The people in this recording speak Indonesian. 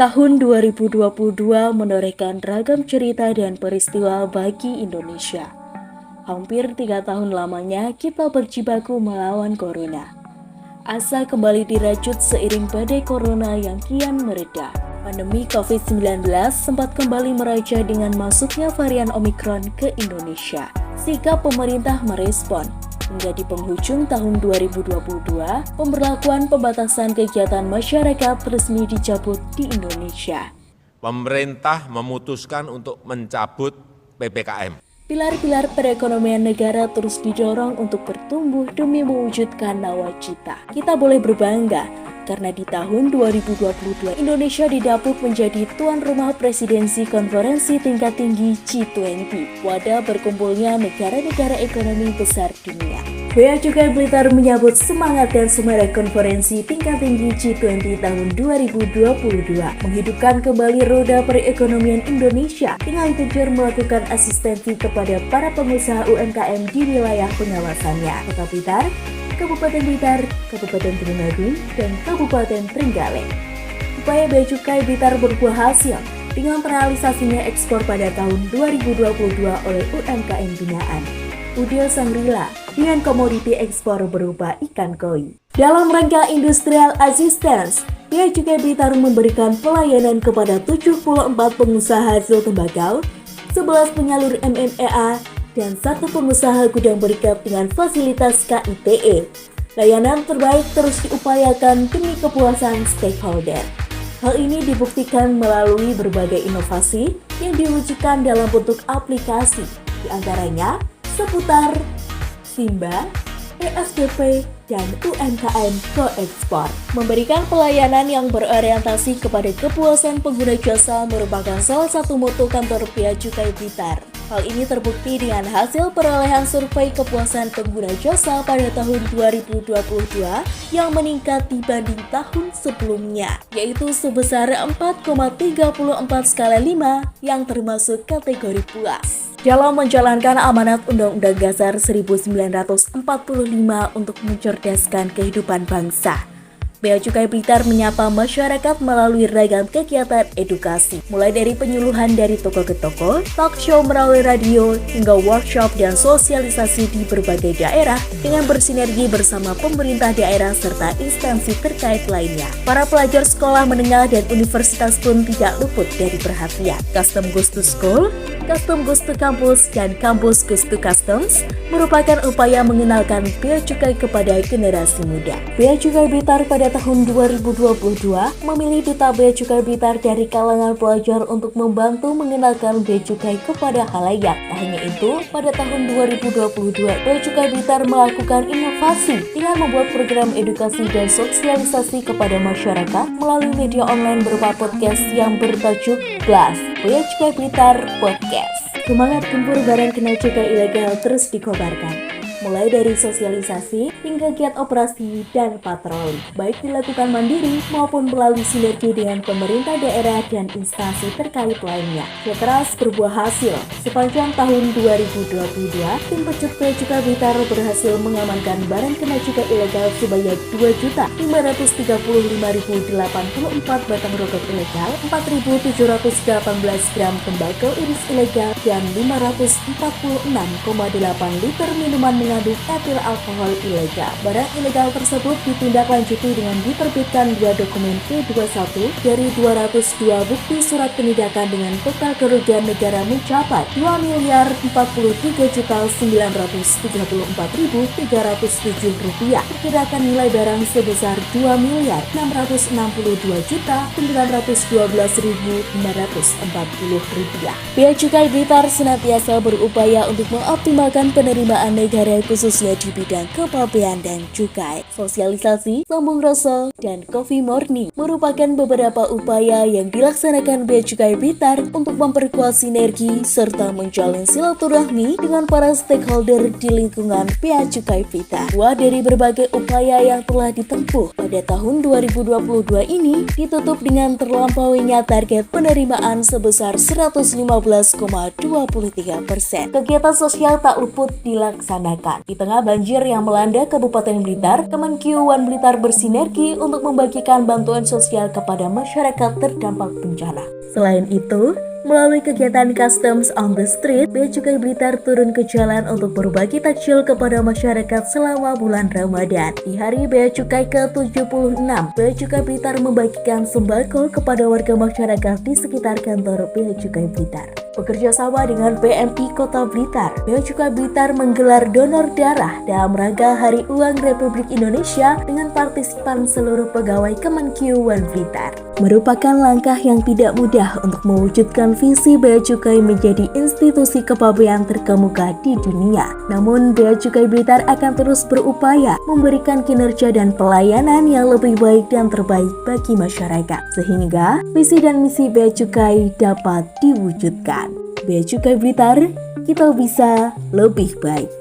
Tahun 2022 menorehkan ragam cerita dan peristiwa bagi Indonesia. Hampir 3 tahun lamanya kita berjibaku melawan corona. Asa kembali dirajut seiring badai corona yang kian mereda. Pandemi COVID-19 sempat kembali meraja dengan masuknya varian Omikron ke Indonesia. Sikap pemerintah merespon. Hingga di penghujung tahun 2022, pemberlakuan pembatasan kegiatan masyarakat resmi dicabut di Indonesia. Pemerintah memutuskan untuk mencabut PPKM. Pilar-pilar perekonomian negara terus didorong untuk bertumbuh demi mewujudkan nawacita. Kita boleh berbangga karena di tahun 2022 Indonesia didapuk menjadi tuan rumah presidensi konferensi tingkat tinggi G20, wadah berkumpulnya negara-negara ekonomi besar dunia. Bea Cukai Blitar menyambut semangat dan semerek konferensi tingkat tinggi G20 tahun 2022, menghidupkan kembali roda perekonomian Indonesia dengan tujuan melakukan asistensi kepada para pengusaha UMKM di wilayah pengawasannya, Kota Blitar, Kabupaten Blitar, Kabupaten Tulungagung, dan Kabupaten Trenggalek. Upaya Bea Cukai Blitar berbuah hasil dengan terrealisasinya ekspor pada tahun 2022 oleh UMKM binaan Udil Sangrila dengan komoditi ekspor berupa ikan koi. Dalam rangka Industrial Assistance, Bea Cukai Blitar memberikan pelayanan kepada 74 pengusaha hasil tembakau, 11 penyalur MMEA, dan 1 pengusaha gudang berikat dengan fasilitas KITE. Layanan terbaik terus diupayakan demi kepuasan stakeholder. Hal ini dibuktikan melalui berbagai inovasi yang diwujudkan dalam bentuk aplikasi, diantaranya seputar Simba, PSDP, dan UMKM Pro-Ekspor. Memberikan pelayanan yang berorientasi kepada kepuasan pengguna jasa merupakan salah satu moto kantor Bea Cukai Blitar. Hal ini terbukti dengan hasil perolehan survei kepuasan pengguna jasa pada tahun 2022 yang meningkat dibanding tahun sebelumnya, yaitu sebesar 4,34 skala 5 yang termasuk kategori puas. Dalam menjalankan amanat Undang-Undang Dasar 1945 untuk mencerdaskan kehidupan bangsa, Bea Cukai Blitar menyapa masyarakat melalui ragam kegiatan edukasi, mulai dari penyuluhan dari toko ke toko, talk show melalui radio, hingga workshop dan sosialisasi di berbagai daerah dengan bersinergi bersama pemerintah daerah serta instansi terkait lainnya. Para pelajar sekolah menengah dan universitas pun tidak luput dari perhatian. Custom Goes to School, Custom Goes to Campus, dan Campus Goes to Customs merupakan upaya mengenalkan Bea Cukai kepada generasi muda. Bea Cukai Blitar pada tahun 2022 memilih Duta Bea Cukai Blitar dari kalangan pelajar untuk membantu mengenalkan Bea Cukai kepada khalayak. Tak hanya itu, pada tahun 2022 Bea Cukai Blitar melakukan inovasi dengan membuat program edukasi dan sosialisasi kepada masyarakat melalui media online berupa podcast yang bertajuk Blast Bea Cukai Blitar Podcast. Semangat gempur barang kena cukai ilegal terus dikobarkan, mulai dari sosialisasi hingga giat operasi dan patroli, baik dilakukan mandiri maupun melalui sinergi dengan pemerintah daerah dan instansi terkait lainnya. Keras berbuah hasil. Sepanjang tahun 2022, tim pecut Bea Cukai Blitar berhasil mengamankan barang kena cukai ilegal sebanyak 2.535.084 batang rokok ilegal, 4.718 gram tembakau iris ilegal, dan 546,8 liter minuman mengandung etil alkohol ilegal. Barang ilegal tersebut ditindaklanjuti dengan diterbitkan 2 dokumen P21 dari 202 bukti surat penindakan dengan total kerugian negara mencapai Rp2.43934.307. Perkirakan nilai barang sebesar Rp2.692.912.540. Bea Cukai Blitar senantiasa berupaya untuk mengoptimalkan penerimaan negara khususnya di bidang kepabean dan cukai. Sosialisasi, sambung rasa, dan coffee morning merupakan beberapa upaya yang dilaksanakan Bea Cukai Blitar untuk memperkuat sinergi serta menjalin silaturahmi dengan para stakeholder di lingkungan Bea Cukai Blitar. Buah dari berbagai upaya yang telah ditempuh pada tahun 2022 ini ditutup dengan terlampauinya target penerimaan sebesar 115,23%. Kegiatan sosial tak luput dilaksanakan. dirasakan. Di tengah banjir yang melanda Kabupaten Blitar, Kemenkiuan Blitar bersinergi untuk membagikan bantuan sosial kepada masyarakat terdampak bencana. Selain itu, melalui kegiatan Customs on the Street, Bea Cukai Blitar turun ke jalan untuk berbagi takjil kepada masyarakat selama bulan Ramadan. Di hari Bea Cukai ke-76, Bea Cukai Blitar membagikan sembako kepada warga masyarakat di sekitar kantor Bea Cukai Blitar. Bekerja sama dengan PMI Kota Blitar, Bea Cukai Blitar menggelar donor darah dalam rangka Hari Uang Republik Indonesia dengan partisipan seluruh pegawai Kemenkiuan Blitar. Merupakan langkah yang tidak mudah untuk mewujudkan visi Bea Cukai menjadi institusi kepabean terkemuka di dunia. Namun, Bea Cukai Blitar akan terus berupaya memberikan kinerja dan pelayanan yang lebih baik dan terbaik bagi masyarakat, sehingga visi dan misi Bea Cukai dapat diwujudkan. Bea Cukai Blitar, kita bisa lebih baik.